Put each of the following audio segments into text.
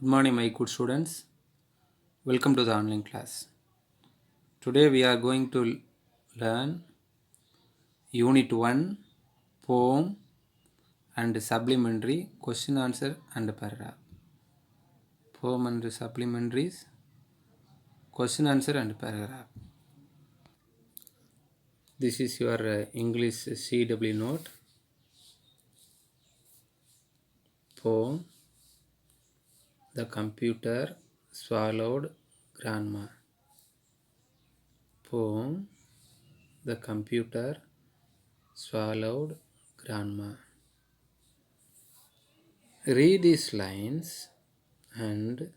Good morning, my good students. Welcome to the online class. Today we are going to learn Unit 1, Poem and Supplementary, Question Answer and Paragraph. Poem and Supplementaries, Question Answer and Paragraph. This is your English CW note. Poem. The computer swallowed grandma. Poem. The computer swallowed grandma. Read these lines and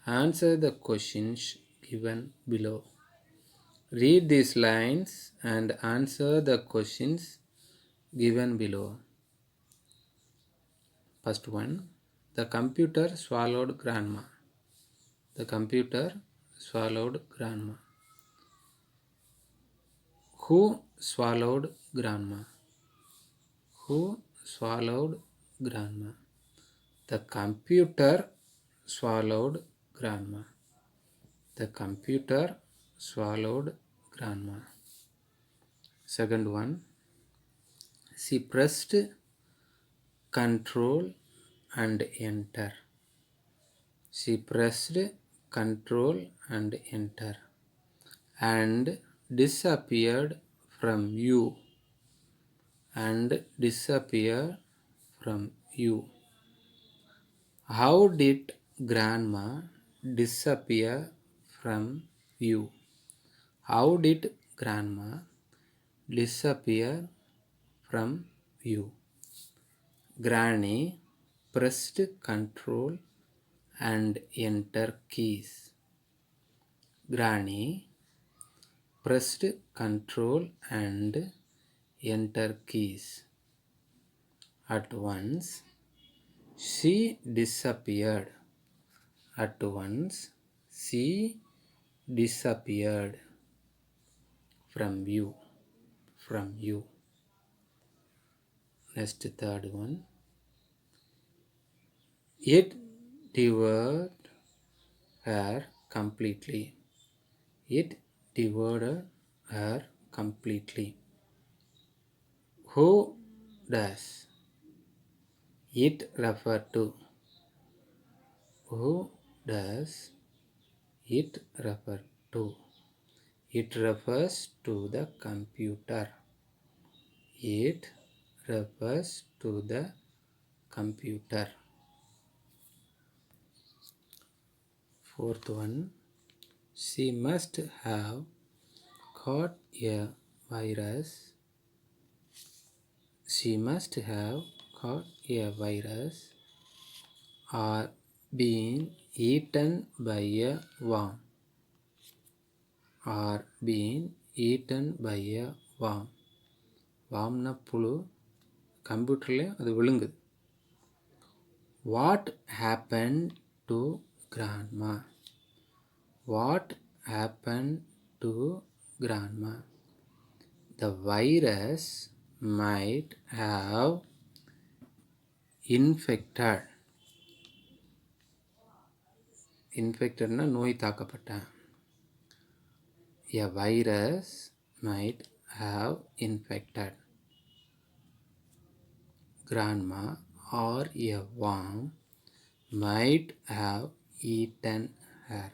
answer the questions given below. Read these lines and answer the questions given below. First one, the computer swallowed grandma. The computer swallowed grandma. Who swallowed grandma? Who swallowed grandma? The computer swallowed grandma. The computer swallowed grandma. Second one, she pressed Control and Enter. She pressed Control and Enter and disappeared from you. And disappeared from you. How did grandma disappear from you? How did grandma disappear from you? Granny pressed Control and Enter keys. Granny pressed Control and Enter keys. At once she disappeared. At once she disappeared from you. From you. Next, third one. It devoured her completely. It devoured her completely. Who does it refer to? Who does it refer to? It refers to the computer. It refers to the computer. Fourth one, she must have caught a virus. She must have caught a virus or been eaten by a worm. Or been eaten by a worm. வாம்னா புழு, கம்ப்யூட்டர்லேயும் அது விழுங்குது. What happened to grandma? What happened to grandma? The virus might have infected. Infectedனா நோய் தாக்கப்பட்டான். A virus might have infected grandma or a worm might have eaten her.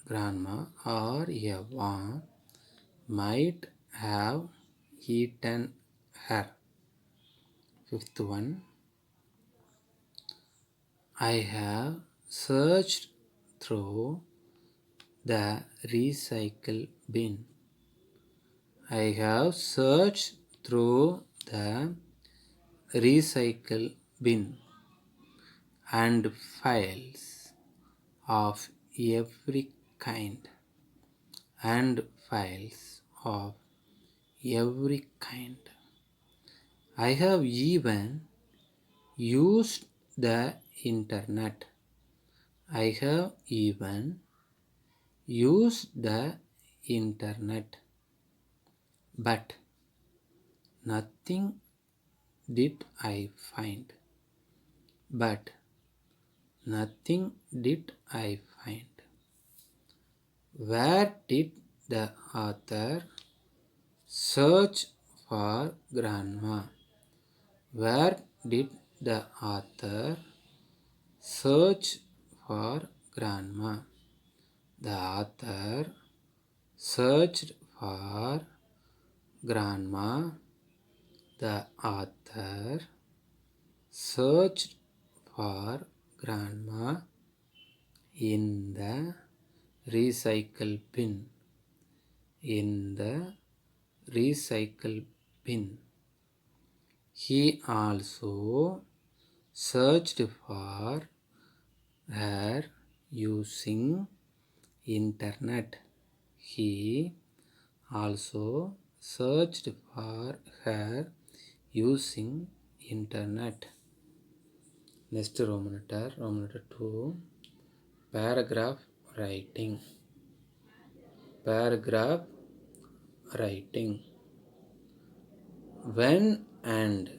Grandma or a worm might have eaten her. Fifth one, I have searched through the recycle bin. I have searched through the recycle bin and files of every kind. And files of every kind. I have even used the internet. I have even used the internet. But nothing did I find. But Nothing did I find. Where did the author search for grandma? Where did the author search for grandma? The author searched for grandma. The author searched for grandma in the recycle bin. In the recycle bin. He also searched for her using internet. He also searched for her using internet. Next Roman letter 2. Paragraph writing. Paragraph writing. When and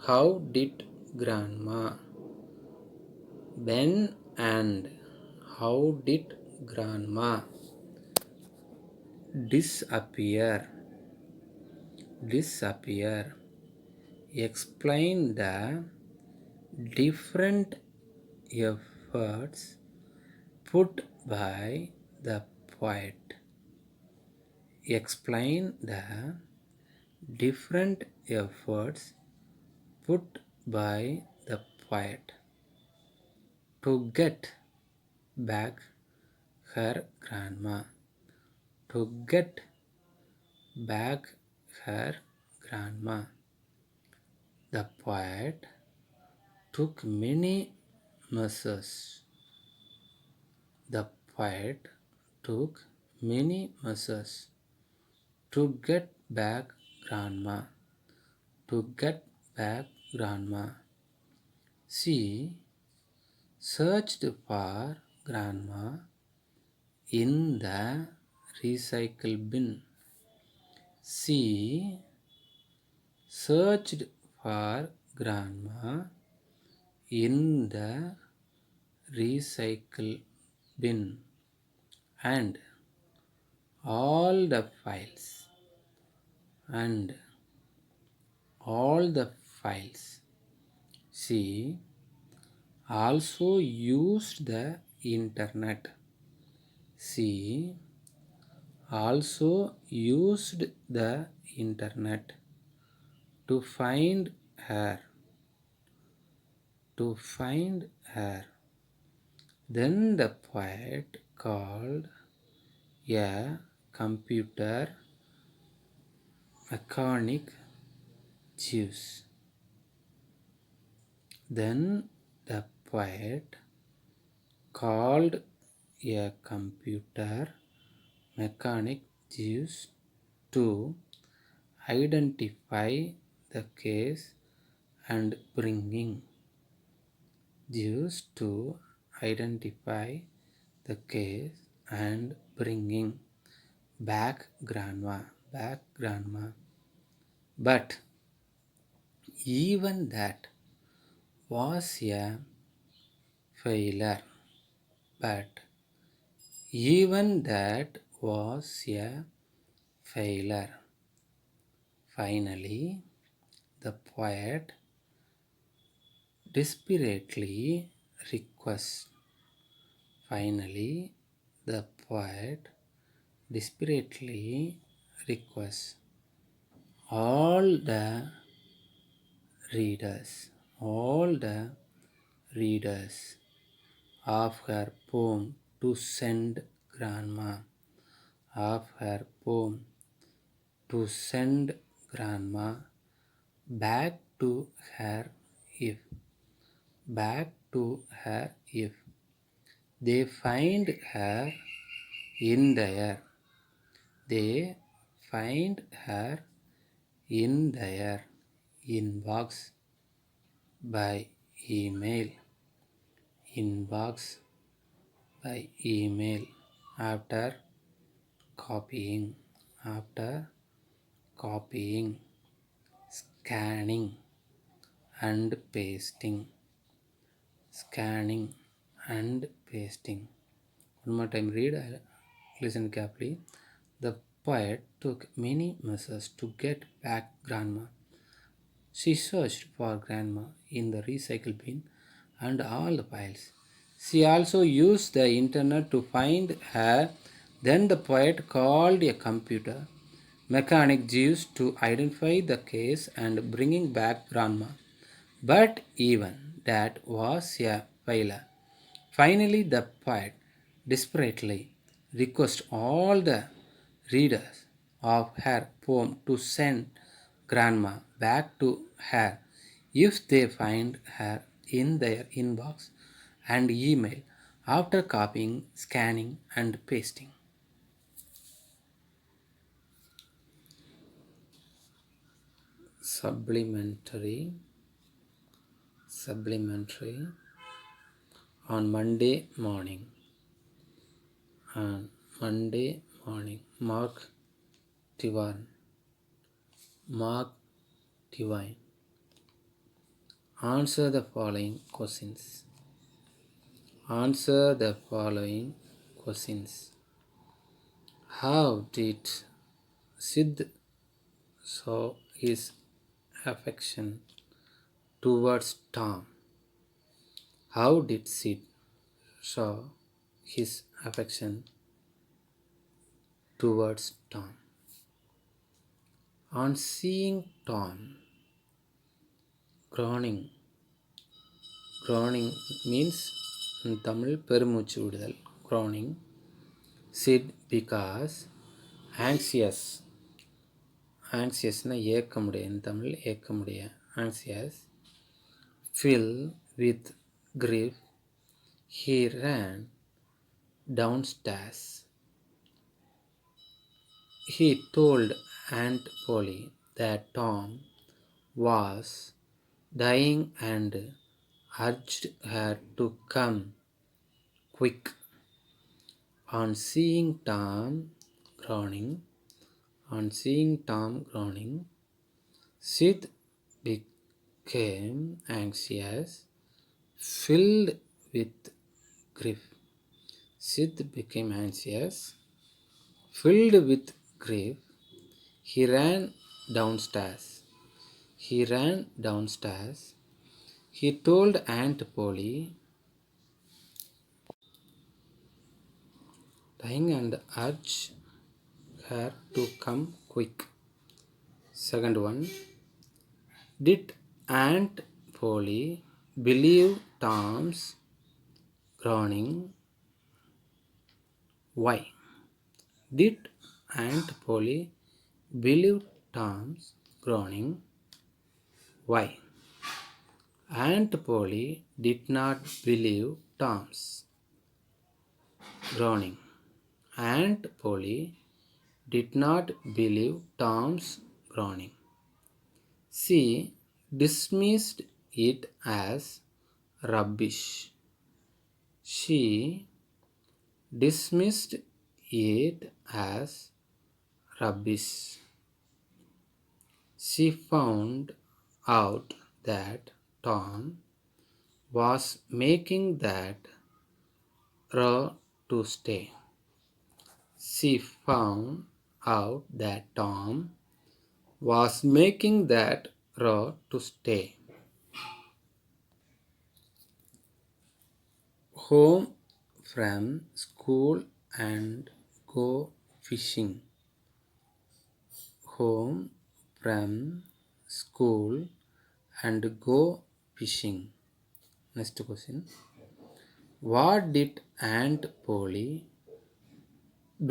how did grandma? When and how did grandma disappear? Disappear. Explain the different efforts put by the poet. Explain the different efforts put by the poet to get back her grandma. To get back her grandma. The poet took many measures. The poet took many measures to get back grandma. To get back grandma. She searched for grandma in the recycle bin. She searched for grandma in the recycle bin and all the files and all the files. She also used the internet. She also used the internet to find her. To find her. Then the poet called a computer mechanic Jews. Then the poet called a computer mechanic Jews to identify the case and bringing Jews to identify the case and bringing back grandma. But even that was a failure. But even that was a failure. Finally, the poet desperately requests. Finally, the poet desperately requests all the readers, all the readers of her poem to send grandma, of her poem to send grandma back to her if they find her in there. They find her in their inbox by email. Inbox by email after copying, scanning and pasting, scanning and pasting. One more time, read. Listen carefully. The poet took many measures to get back Grandma. She searched for Grandma in the recycle bin and all the piles. She also used the internet to find her. Then the poet called a computer mechanic Jeeves to identify the case and bringing back Grandma. But even that was a failure. Finally, the poet desperately requested all the readers of her poem to send Grandma back to her if they find her in their inbox and email after copying, scanning, and pasting. Supplementary. Supplementary. On Monday morning. On Monday morning. Divine. Mark Divine. Answer the following questions. Answer the following questions. How did Sid show his affection towards Tom? How did Sid show his affection towards Tom? On seeing Tom, groaning. Groaning means in Tamil பெருமூச்சு விடுதல். Groaning. Sid because anxious. Anxiousனா ஏற்க முடிய. In Tamil ஏற்க முடிய. Anxious. Filled with grief, he ran downstairs. He told Aunt Polly that Tom was dying and urged her to come quick. On seeing Tom groaning, Sid became anxious, filled with grief. Sid became anxious, filled with grief. He ran downstairs. He told Aunt Polly, dying and urged her to come quick. Second one. Did Aunt Polly believe Tom's groaning? Why? Did Aunt Polly believe Tom's groaning? Why? Aunt Polly did not believe Tom's groaning. Aunt Polly did not believe Tom's groaning. She dismissed it as rubbish. She dismissed it as rubbish. She found out that Tom was making that row to stay. She found out that Tom was making that row to stay. Home from school and go fishing. Home from school and go fishing. Next question. What did Aunt Polly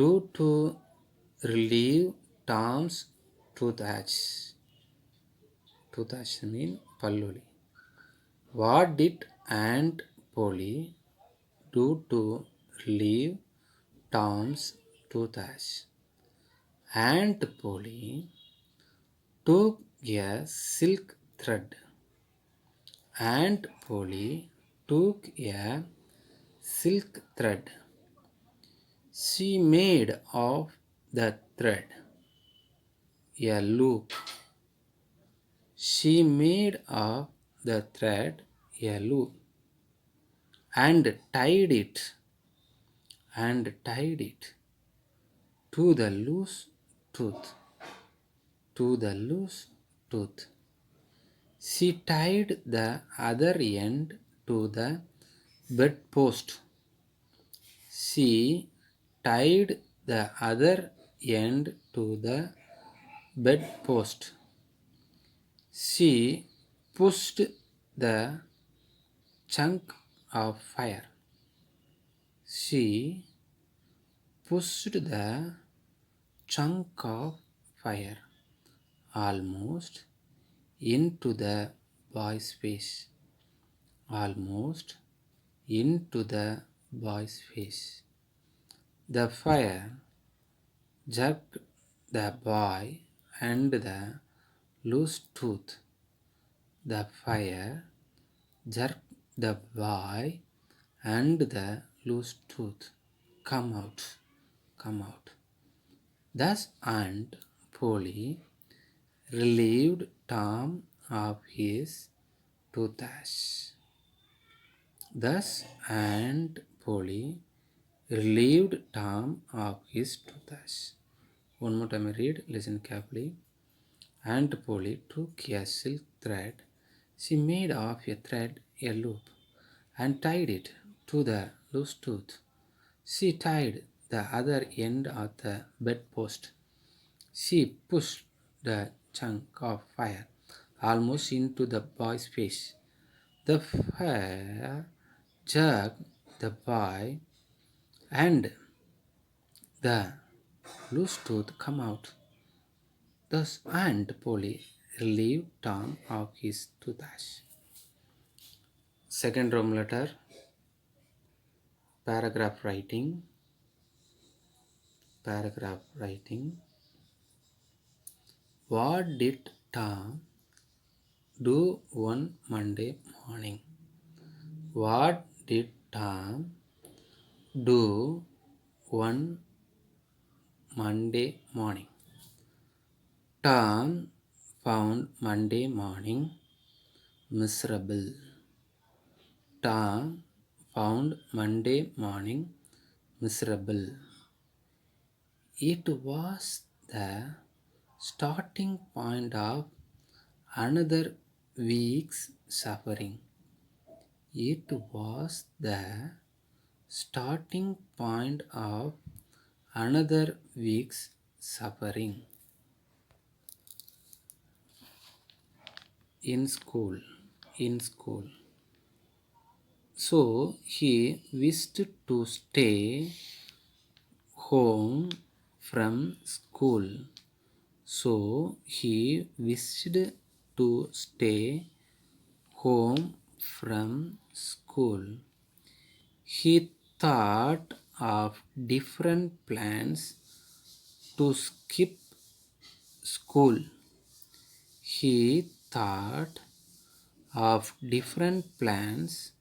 do to relieve Tom's toothache? Toothache means palloli. What did Aunt Polly do to relieve Tom's toothache? Aunt Polly took a silk thread. Aunt Polly took a silk thread. She made of the thread a loop. She made of the thread a loop. and tied it to the loose tooth to the loose tooth. She tied the other end to the bedpost. She tied the other end to the bedpost. She pushed the chunk of fire. She pushed the chunk of fire almost into the boy's face. Almost into the boy's face. The fire jerked the boy and the loose tooth. The fire jerked the boy and the loose tooth. Come out, come out. Thus Aunt Polly relieved Tom of his toothrash. Thus Aunt Polly relieved Tom of his toothrash. One more time I read, listen carefully. Aunt Polly took a silk thread. She made of a thread a loop and tied it to the loose tooth. She tied the other end of the bedpost. She pushed the chunk of fire almost into the boy's face. The fire jerked the boy and the loose tooth come out. Thus Aunt Polly relieved Tom of his toothrash. Second Roman letter, paragraph writing. Paragraph writing. What did Tom do one Monday morning? What did Tom do one Monday morning? Tom found Monday morning miserable. Tom found Monday morning miserable. It was the starting point of another week's suffering. It was the starting point of another week's suffering. In school. So he wished to stay home from school. So he wished to stay home from school. He thought of different plans to skip school. He thought of different plans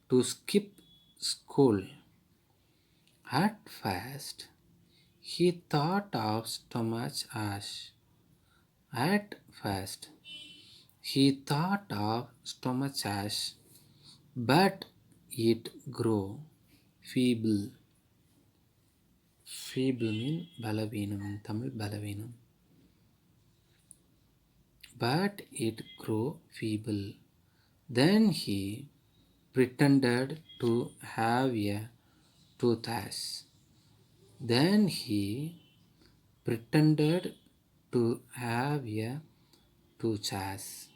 to skip school. At first, he thought of stomach ache. At first, he thought of stomach ache, but it grew feeble. Feeble means balavinam in Tamil, balavinam. But it grew feeble. Then he pretended to have a toothrash. Then he pretended to have a toothrash.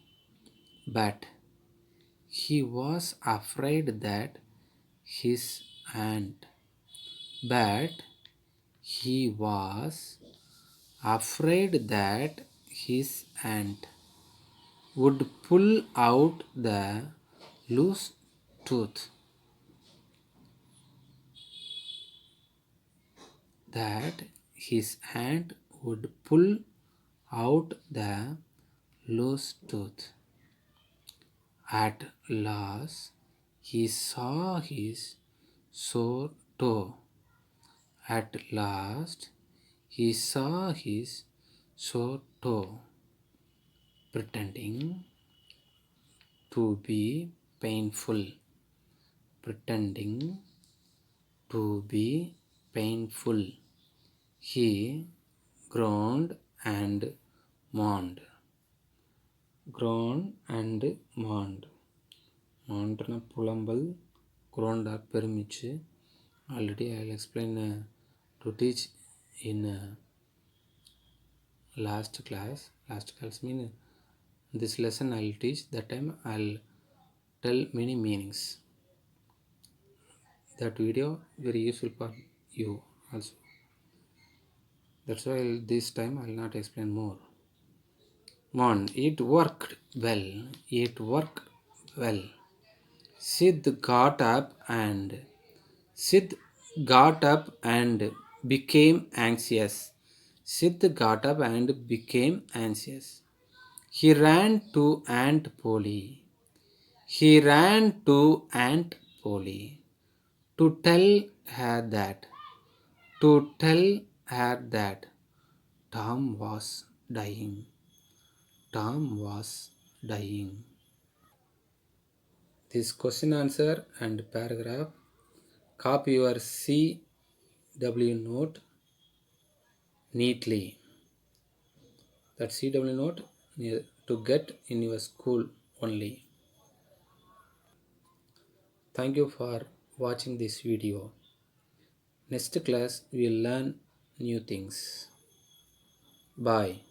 But he was afraid that his aunt. But he was afraid that his aunt would pull out the loose tooth. That his aunt would pull out the loose tooth. At last, he saw his sore toe. At last, he saw his sore toe, pretending to be painful. pretending to be painful. He groaned and mourned. Groaned and mourned. Mournedனா புலம்பல், groaned பெருமிச்சு. Already I'll explain to teach in last class. Last class mean this lesson I'll teach. That time I'll tell many meanings. That video very useful for you also. That's why this time I'll not explain more. Mon, it worked well. It worked well. Sid got up and Sid got up and became anxious. Sid got up and became anxious. He ran to Aunt Polly. He ran to Aunt Polly to tell her that to tell her that Tom was dying. Tom was dying. This question answer and paragraph, copy your CW note neatly. That CW note to get in your school only. Thank you for watching this video. Next class we will learn new things. Bye.